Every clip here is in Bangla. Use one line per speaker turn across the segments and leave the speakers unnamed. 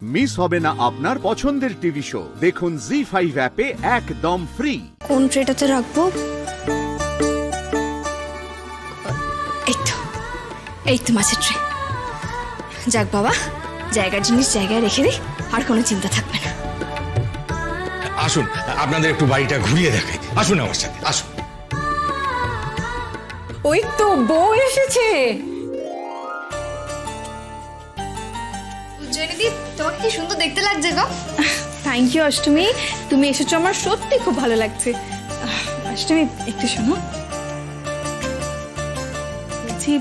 মিস হবে না আপনার পছন্দের টিভি শো। দেখুন জি5 অ্যাপে একদম ফ্রি।
কোন ট্রেটাতে রাখবো? এই তো মাছের ট্রে। যাক বাবা, জায়গার জিনিস জায়গায় রেখে দিই, আর কোনো চিন্তা থাকবে না।
আসুন আপনাদের একটু বাড়িটা ঘুরিয়ে দেখাই। আসুন আমার সাথে আসুন।
ওই তো বউ এসেছে।
জয়নিধি, তোমাকে কি সুন্দর দেখতে লাগছে গো।
থ্যাংক ইউ অষ্টমী, তুমি এসেছো, আমার সত্যি খুব ভালো লাগছে। অষ্টমী একটু শোনো, বলছি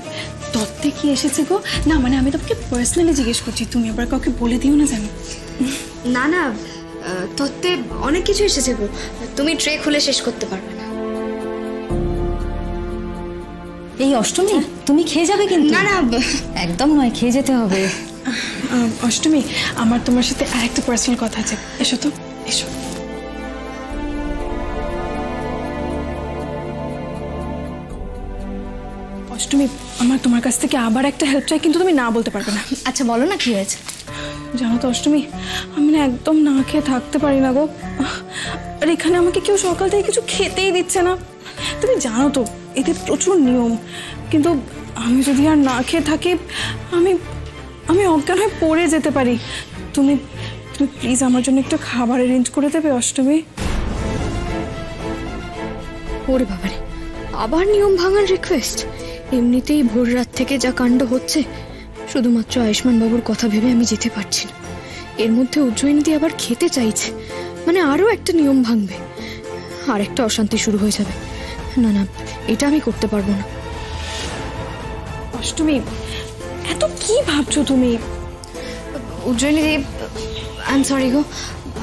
তত্ত্বে কি এসেছে গো? না মানে আমি তোমাকে পার্সোনালি জিজ্ঞেস করছি, তুমি আবার কাউকে বলে দিও না জানো।
না না, তত্ত্বে অনেক কিছু এসেছে গো, তুমি ট্রে খুলে শেষ করতে পারবে না।
এই অষ্টমী, তুমি খেয়ে যাবে কিন্তু।
না না,
একদম নয়, খেয়ে যেতে হবে।
অষ্টমী, আমার তোমার সাথে আরেকটা পার্সোনাল কথা আছে, এসো তো এসো। অষ্টমী, আমার তোমার কাছ থেকে আবার একটা হেল্প চাই, কিন্তু তুমি না বলতে পারবে না।
আচ্ছা বলো না, কি হয়েছে?
জানো তো অষ্টমী, আমি না একদম না খেয়ে থাকতে পারি না গো। আর এখানে আমাকে কেউ সকাল থেকে কিছু খেতেই দিচ্ছে না। তুমি জানো তো এদের প্রচুর নিয়ম, কিন্তু আমি যদি আর না খেয়ে থাকি আমি আমি অজ্ঞান হয়ে পড়ে যেতে পারি। তুমি তুমি প্লিজ আমার জন্য একটা খাবার অ্যারেঞ্জ করে দেবে অষ্টমী?
ওরে বাবারে, আবার নিয়ম ভাঙার রিকোয়েস্ট! এমনিতেই ভোর রাত থেকে যা কাণ্ড হচ্ছে, শুধুমাত্র আয়ুষ্মান বাবুর কথা ভেবে আমি যেতে পারছি না। এর মধ্যে উজ্জয়িনী আবার খেতে চাইছে, মানে আরও একটা নিয়ম ভাঙবে, আর একটা অশান্তি শুরু হয়ে যাবে। না না, এটা আমি করতে পারবো না।
অষ্টমী, এত কি ভাবছো তুমি?
উজ্জয়িনী, আই এম সরি গো,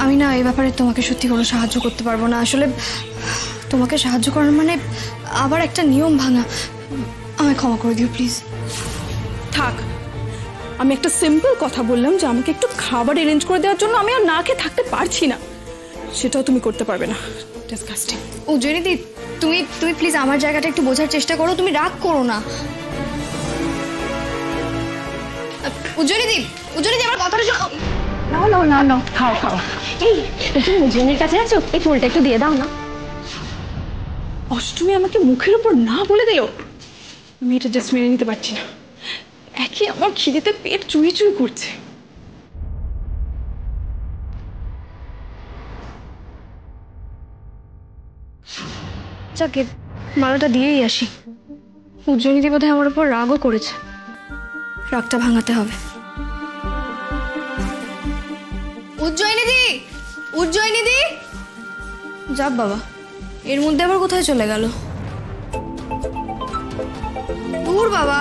আমি না এই ব্যাপারে তোমাকে সত্যি কোনো সাহায্য করতে পারবো না। আসলে তোমাকে সাহায্য করার মানে আবার একটা নিয়ম ভাঙা। আমায় ক্ষমা করে দিও প্লিজ।
থাক, আমি একটা সিম্পল কথা বললাম যে আমাকে একটু খাবার অ্যারেঞ্জ করে দেওয়ার জন্য, আমি আর না খেয়ে থাকতে পারছি না, সেটাও তুমি করতে পারবে না। ডিসকাস্টিং।
উজ্জয়িনী, তুমি তুমি প্লিজ আমার জায়গাটা একটু বোঝার চেষ্টা করো, তুমি রাগ করো না। উজ্জয়িনী, উজ্জয়িনী আমার কথাটা শোনো।
নাও নাও নাও নাও, খাও খাও। এই তুমি উজ্জয়িনীর কাছে আছো, এই ফুলটা একটু দিয়ে দাও না।
অষ্টমী আমাকে মুখের উপর না বলে দিল, আমি এটা জাস্ট মেনে নিতে পারছি না। একই আমার খিদেতে পেট চুই চুই করছে।
যাকে মালাটা দিয়েই আসি। উজ্জয়িনী বোধহয় আমার উপর রাগও করেছে, রাগটা ভাঙাতে হবে। উজ্জয়িনী, উজ্জয়িনী, যাক বাবা, এর মধ্যে আবার কোথায় চলে গেল? দূর বাবা,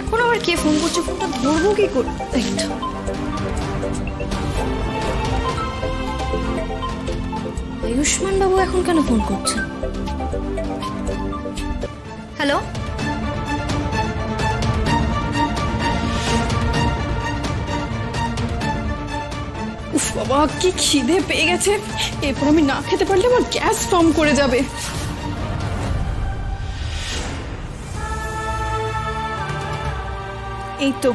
এখন আবার কে ফোন করছে, ফোনটা ধরবো কি করে? আয়ুষ্মান বাবু এখন কেন ফোন করছেন? হ্যালো,
উফ বাবা, কি খিদে পেয়ে গেছে, এরপর আমি না খেতে পারলে আমার গ্যাস ফর্ম করে যাবে। এই তো,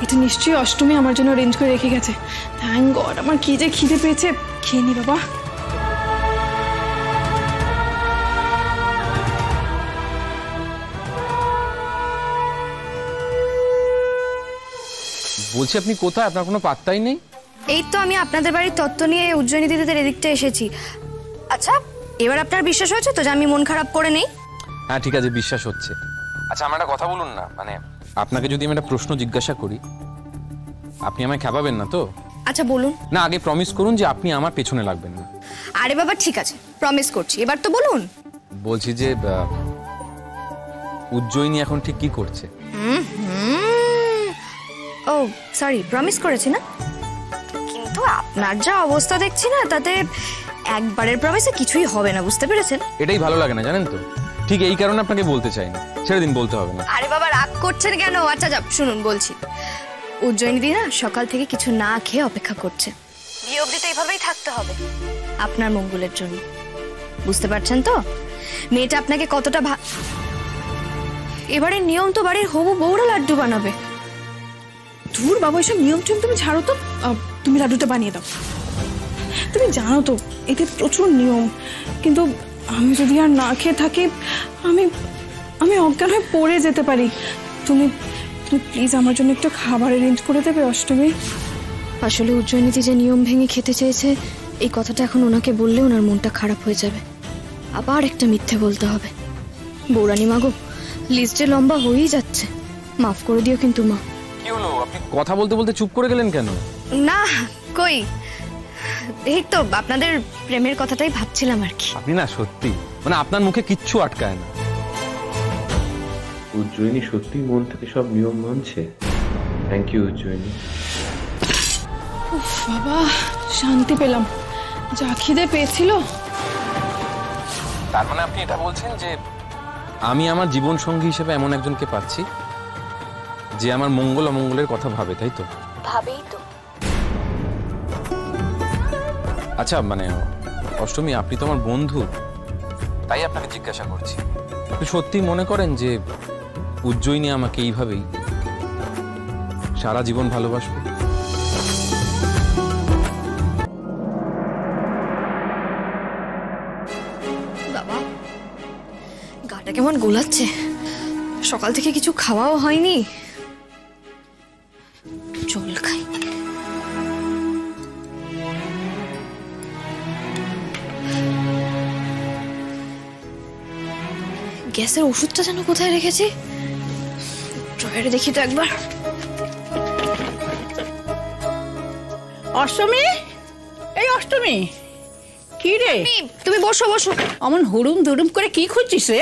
এটা নিশ্চয়ই অষ্টমী আমার জন্য অ্যারেঞ্জ করে রেখে গেছে। থ্যাংক গড, আমার কি যে খিদে পেয়েছে। খেয়ে নি বাবা।
বলছি আপনি কোথায়? আপনার কোনো পাত্তাই নেই।
এই তো আমি আপনাদের বাড়ির তত্ত্ব নিয়ে উজ্জয়িনী দিদিদের এদিকটা এসেছি। আচ্ছা, এবার আপনার বিশ্বাস হয়েছে তো যে আমি মন খারাপ করে নেই?
হ্যাঁ ঠিক আছে, বিশ্বাস হচ্ছে। আচ্ছা আমার একটা কথা বলুন না, মানে আপনাকে যদি আমি একটা প্রশ্ন জিজ্ঞাসা করি, আপনি আমায় খেপাবেন না তো?
আচ্ছা বলুন।
না, আগে প্রমিস করুন যে আপনি আমার পেছনে লাগবেন না।
আরে বাবা ঠিক আছে, প্রমিস করছি, এবার তো বলুন।
বলছি যে উজ্জয়িনী এখন ঠিক কি করছে?
ও সরি, প্রমিস করেছি না, কিন্তু আপনার যা অবস্থা দেখছি না, তাতে একবারের প্রমিসে কিছুই হবে না, বুঝতে পেরেছেন?
এটাই ভালো লাগে না জানেন তো, ঠিক এই কারণে আপনাকে বলতে চাই না। ছেড়ে দিন, বলতে হবে না।
আরে বাবা রাগ করছেন কেন? আচ্ছা যা শুনুন, বলছি। উজ্জয়িনী দি না সকাল থেকে কিছু না খেয়ে অপেক্ষা করছে, বিয়ে অবধি তো এইভাবেই থাকতে হবে আপনার মঙ্গলের জন্য, বুঝতে পারছেন তো? মেয়েটা আপনাকে কতটা এবারে নিয়ম তো বাড়ির হবু বউরা লাড্ডু বানাবে।
ধুর বাবা, এসব নিয়ম টিয়ম তুমি ছাড়ো তো। তুমি লাড্ডুটা বানিয়ে দাও। তুমি জানো তো এতে প্রচুর নিয়ম, কিন্তু আমি যদি আর না খেয়ে থাকি আমি আমি অজ্ঞান হয়ে পড়ে যেতে পারি। তুমি তুমি প্লিজ আমার জন্য একটু খাবার অ্যারেঞ্জ করে দেবে অষ্টমী?
আসলে উজ্জয়িনীতি যে নিয়ম ভেঙে খেতে চেয়েছে, এই কথাটা এখন ওনাকে বললে ওনার মনটা খারাপ হয়ে যাবে। আবার একটা মিথ্যে বলতে হবে। বৌরানী মাগো, লিস্টে লম্বা হয়েই যাচ্ছে, মাফ করে দিও কিন্তু মা।
কি হলো, আপনি কথা বলতে বলতে চুপ করে গেলেন কেন?
না কই, এই তো আপনাদের প্রেমের কথাটাই ভাবছিলাম আর কি।
আপনি না সত্যি, মানে আপনার মুখে কিচ্ছু আটকায় না।
উজ্জয়িনী সত্যি মন থেকে সব নিয়ম মানছে। Thank you Ujjayini.
বাবা, শান্তি পেলাম। যা খিদে পেয়েছিল।
তার মানে আপনি এটা বলছেন যে আমি আমার জীবন সঙ্গী হিসেবে এমন একজনকে পাচ্ছি যে আমার মঙ্গল অমঙ্গলের কথা ভাবে, তাই তো?
ভাবেই তো।
আচ্ছা মানে অষ্টমী, আপনি তো আমার বন্ধু, তাই আপনাকে জিজ্ঞাসা করছি, আপনি সত্যি মনে করেন যে উজ্জয়িনী আমাকে এইভাবেই সারা জীবন ভালোবাসবে?
বাবা, গাটা কেমন গোলাচ্ছে, সকাল থেকে কিছু খাওয়াও হয়নি। জল খাই। গ্যাসের ওষুধটা যেন কোথায় রেখেছি, ড্রয়ারে দেখি তো একবার।
অষ্টমী, এই অষ্টমী, কি রে?
তুমি বসো বসো।
অমন হুড়ুম দুড়ুম করে কি খুঁজছিস রে?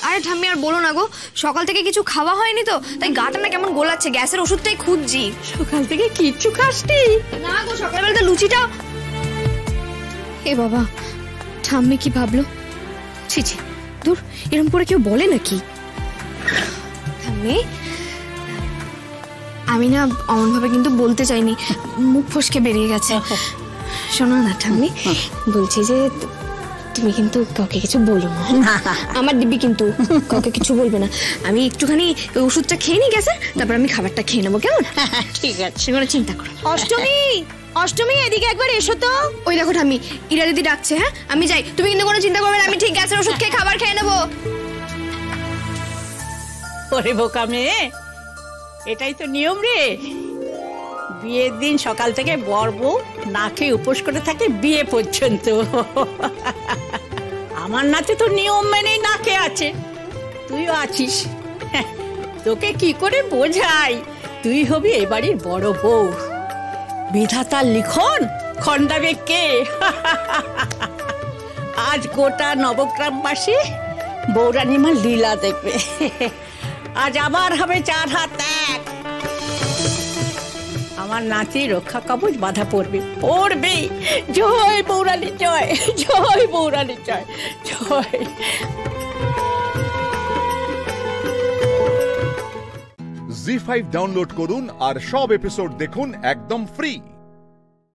আরে ঠাম্মি আর বলো না গো, সকাল থেকে কিছু খাওয়া হয়নি তো, তাই গাটা না কেমন গোলাচ্ছে, গ্যাসের ওষুধটাই খুঁজছি।
সকাল থেকে কিচ্ছু খাসনি?
না গো, সকালবেলা লুচিটা। এ বাবা, ঠাম্মি কি ভাবলো? ছি ছি, দূর, এরকম করে কেউ বলে নাকি? ঠাম্মি, আমি না অমন ভাবে কিন্তু বলতে চাইনি, মুখ ফসকে বেরিয়ে গেছে। শোনো না ঠাম্মি, বলছি যে তুমি কিন্তু কাউকে কিছু বলো না। আমার দিব্যি কিন্তু কাউকে কিছু বলবে না। আমি একটুখানি ওষুধটা খেয়ে নি গেছে, তারপর আমি খাবারটা খেয়ে নেবো, কেমন?
ঠিক আছে,
সে কোনো চিন্তা করো।
অষ্টমী, অষ্টমী এদিকে একবার এসো তো।
ওই দেখো ঠাম্মি, ইরা দিদি ডাকছে। হ্যাঁ আমি যাই, তুমি কিন্তু কোনো চিন্তা করবে না, আমি ঠিক গ্যাসের ওষুধ খেয়ে খাবার খেয়ে নেবো।
ওরে বোকা মেয়ে, এটাই তো নিয়ম রে। বিয়ের দিন সকাল থেকে বর বউ না খেয়ে উপোস করে থাকে বিয়ে পর্যন্ত। আমার নাতে তো নিয়ম মেনেই না খেয়ে আছে, তুইও আছিস। তোকে কি করে বোঝাই, তুই হবি এ বাড়ির বড় বউ। বিধাতার লিখন খন্ডাবে কে? আজ গোটা নবগ্রামবাসী বৌরানীমার লীলা দেখবে। আজ আবার হবে 4 হাত এক। আমার নাতি রক্ষা কবচ বাধা পড়বে, পড়বে। জয় বৌরানী জয়, জয় বৌরানী জয়, জয়।
জি5 ডাউনলোড করুন আর সব এপিসোড দেখুন একদম ফ্রি।